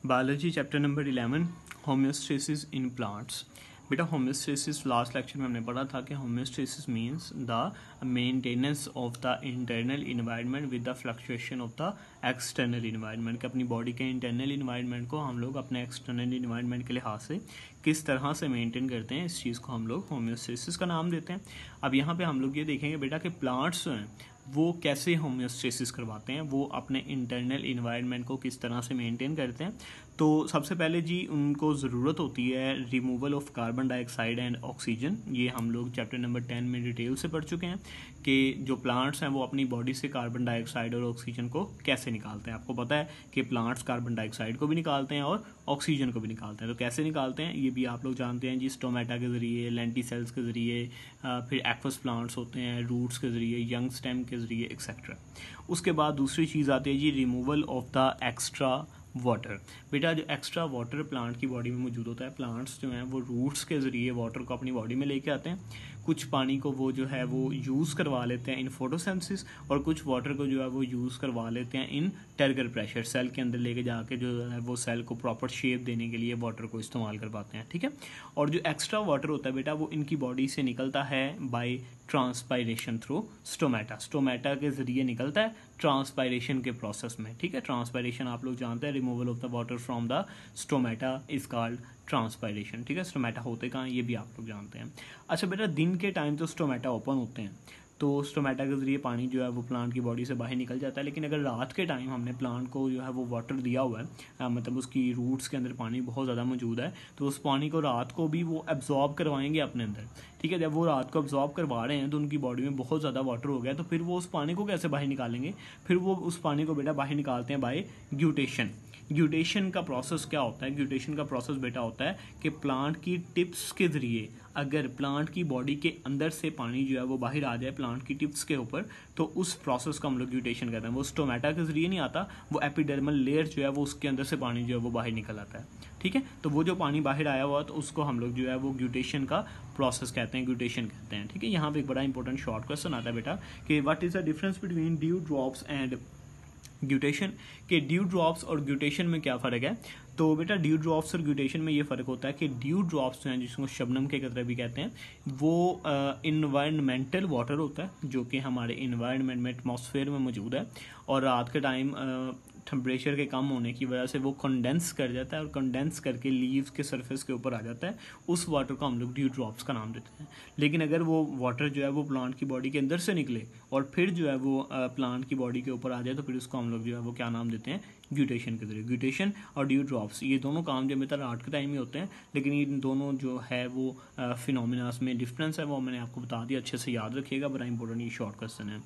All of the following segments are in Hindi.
Biology chapter number 11 homeostasis in plants. बेटा होम्योस्टेसिस लास्ट लेक्चर में हमने पढ़ा था कि homeostasis means the maintenance of the internal environment with the fluctuation of the external environment, कि अपनी बॉडी के इंटरनल इन्वायरमेंट को हम लोग अपने एक्सटर्नल इन्वायरमेंट के लिहाज से किस तरह से मेंटेन करते हैं, इस चीज़ को हम लोग होम्योस्टेसिस का नाम देते हैं। अब यहाँ पे हम लोग ये देखेंगे बेटा कि प्लांट्स जो हैं वो कैसे होम्योस्टेसिस करवाते हैं, वो अपने इंटरनल इन्वायरमेंट को किस तरह से मेंटेन करते हैं। तो सबसे पहले जी उनको ज़रूरत होती है removal of carbon dioxide and oxygen. ये हम लोग चैप्टर नंबर 10 में डिटेल से पढ़ चुके हैं कि जो प्लांट्स हैं वो अपनी बॉडी से कार्बन डाइऑक्साइड और ऑक्सीजन को कैसे निकालते हैं। आपको पता है कि प्लांट्स कार्बन डाइऑक्साइड को भी निकालते हैं और ऑक्सीजन को भी निकालते हैं। तो कैसे निकालते हैं ये भी आप लोग जानते हैं जी, स्टोमेटा के ज़रिए, लेंटिसेल्स के ज़रिए, फिर एक्वस प्लांट्स होते हैं, रूट्स के ज़रिए, यंग स्टेम के ज़रिए एक्सेट्रा। उसके बाद दूसरी चीज़ आती है जी removal of the extra water. बेटा जो एक्स्ट्रा वाटर प्लांट की बॉडी में मौजूद होता है, प्लांट्स जो हैं वो रूट्स के ज़रिए वाटर को अपनी बॉडी में लेके आते हैं। कुछ पानी को वो जो है वो यूज़ करवा लेते हैं इन फोटोसिंथेसिस, और कुछ वाटर को जो है वो यूज़ करवा लेते हैं इन टर्गर प्रेशर, सेल के अंदर लेके जाके जो है वो सेल को प्रॉपर शेप देने के लिए वाटर को इस्तेमाल कर पाते हैं। ठीक है। और जो एक्स्ट्रा वाटर होता है बेटा वो इनकी बॉडी से निकलता है by transpiration through stomata. Stomata के ज़रिए निकलता है ट्रांसपायरेशन के प्रोसेस में। ठीक है। ट्रांसपायरेशन आप लोग जानते हैं, removal of the water from the stomata is called transpiration. ठीक है। स्टोमेटा होते कहाँ ये भी आप लोग जानते हैं। अच्छा बेटा दिन के टाइम तो स्टोमेटा ओपन होते हैं, तो स्टोमेटा के ज़रिए पानी जो है वो प्लांट की बॉडी से बाहर निकल जाता है। लेकिन अगर रात के टाइम हमने प्लांट को जो है वो वाटर दिया हुआ है, मतलब उसकी रूट्स के अंदर पानी बहुत ज़्यादा मौजूद है, तो उस पानी को रात को भी वो एब्जॉर्ब करवाएंगे अपने अंदर। ठीक है। जब वो रात को एब्जॉर्ब करवा रहे हैं तो उनकी बॉडी में बहुत ज़्यादा वाटर हो गया, तो फिर वो उस पानी को कैसे बाहर निकालेंगे? फिर वो उस पानी को बेटा बाहर निकालते हैं बाय ग्यूटेशन। ग्यूटेशन का प्रोसेस क्या होता है? ग्यूटेशन का प्रोसेस बेटा होता है कि प्लांट की टिप्स के ज़रिए अगर प्लांट की बॉडी के अंदर से पानी जो है वो बाहर आ जाए प्लांट की टिप्स के ऊपर, तो उस प्रोसेस को हम लोग ग्यूटेशन कहते हैं। वो स्टोमेटा के ज़रिए नहीं आता, वो एपिडर्मल लेयर जो है वो उसके अंदर से पानी जो है वो बाहर निकल आता है। ठीक है। तो वो जो पानी बाहर आया हुआ तो उसको हम लोग जो है वो ग्यूटेशन का प्रोसेस कहते हैं, ग्यूटेशन कहते हैं। ठीक है। यहाँ पे एक बड़ा इंपॉर्टेंट शॉर्ट क्वेश्चन आता है बेटा कि what is the difference between dew drops and guttation, के ड्यू ड्रॉप्स और ग्यूटेशन में क्या फ़र्क है? तो बेटा ड्यू ड्रॉप्स और ग्यूटेशन में ये फ़र्क होता है कि ड्यू ड्रॉप्स जो हैं, जिसको शबनम के कतरे भी कहते हैं, वो इन्वायरमेंटल वाटर होता है जो कि हमारे इन्वायरमेंट में एटमॉस्फेयर में मौजूद है, और रात के टाइम टेम्परेचर के कम होने की वजह से वो कंडेंस कर जाता है, और कंडेंस करके लीव्स के सरफेस के ऊपर आ जाता है। उस वाटर को हम लोग ड्यू ड्रॉप्स का नाम देते हैं। लेकिन अगर वो वाटर जो है वो प्लांट की बॉडी के अंदर से निकले और फिर जो है वो प्लांट की बॉडी के ऊपर आ जाए, तो फिर उसको हम लोग जो है वो क्या नाम देते हैं? ग्यूटेशन के जरिए। ग्यूटेशन और ड्यू ड्रॉप्स ये दोनों काम जो है रात के टाइम ही होते हैं, लेकिन इन दोनों जो है वो फिनोमिनास में डिफरेंस है, वो मैंने आपको बता दिया, अच्छे से याद रखिएगा, बड़ा इंपॉर्टेंट ये शॉर्ट क्वेश्चन है।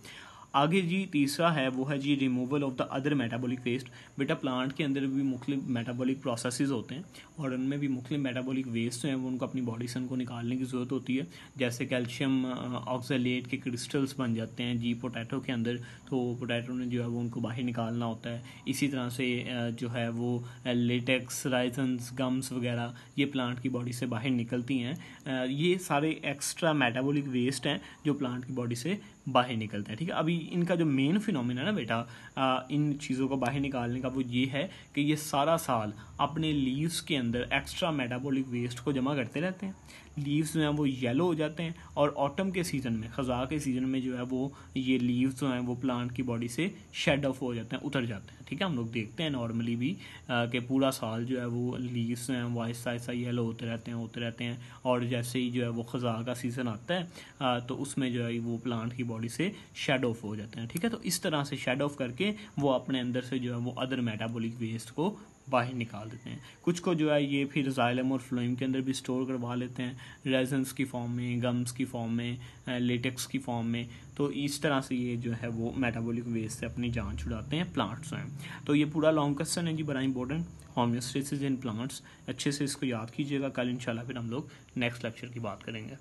आगे जी तीसरा है वो है जी removal of the other metabolic waste. बेटा प्लांट के अंदर भी मुख्तलिफ मेटाबॉलिक प्रोसेसेस होते हैं, और उनमें भी मुख्तलिफ मेटाबॉलिक वेस्ट हैं वो उनको अपनी बॉडी से उनको निकालने की ज़रूरत होती है। जैसे कैल्शियम ऑक्सलेट के क्रिस्टल्स बन जाते हैं जी पोटैटो के अंदर, तो पोटैटो ने जो है वो उनको बाहर निकालना होता है। इसी तरह से जो है वो लेटेक्स, राइजन्स, गम्स वगैरह ये प्लांट की बॉडी से बाहर निकलती हैं। ये सारे एक्स्ट्रा मेटाबॉलिक वेस्ट हैं जो प्लांट की बॉडी से बाहर निकलते हैं। ठीक है। अभी इनका जो मेन फिनोमिना है ना बेटा इन चीज़ों को बाहर निकालने का, वो ये है कि ये सारा साल अपने लीव्स के अंदर एक्स्ट्रा मेटाबॉलिक वेस्ट को जमा करते रहते हैं। लीव्स जो हैं वो येलो हो जाते हैं, और ऑटम के सीज़न में, ख़ज़ा के सीज़न में जो है वो ये लीव्स जो हैं वो प्लांट की बॉडी से शेड ऑफ हो जाते हैं, उतर जाते हैं। ठीक है। हम लोग देखते हैं नॉर्मली भी कि पूरा साल जो है वो लीव्स जो हैं वो आहिस्ता आहिस्ता येलो होते रहते हैं, और जैसे ही जो है वो ख़ज़ा का सीज़न आता है तो उसमें जो है वो प्लांट की बॉडी से शेड ऑफ हो जाते हैं। ठीक है। तो इस तरह से शेड ऑफ करके वो अपने अंदर से जो है वो अदर मेटाबॉलिक वेस्ट को बाहर निकाल देते हैं। कुछ को जो है ये फिर जाइलम और फ्लोएम के अंदर भी स्टोर करवा लेते हैं, रेजन्स की फॉर्म में, गम्स की फॉर्म में, लेटेक्स की फॉर्म में। तो इस तरह से ये जो है वो मेटाबॉलिक वेस्ट से अपनी जान छुड़ाते हैं प्लांट्स हैं। तो ये पूरा लॉन्ग क्वेश्चन है जी, बड़ा इंपॉर्टेंट, होम्योस्टेसिस इन प्लांट्स। अच्छे से इसको याद कीजिएगा। कल इंशाल्लाह फिर हम लोग नेक्स्ट लेक्चर की बात करेंगे।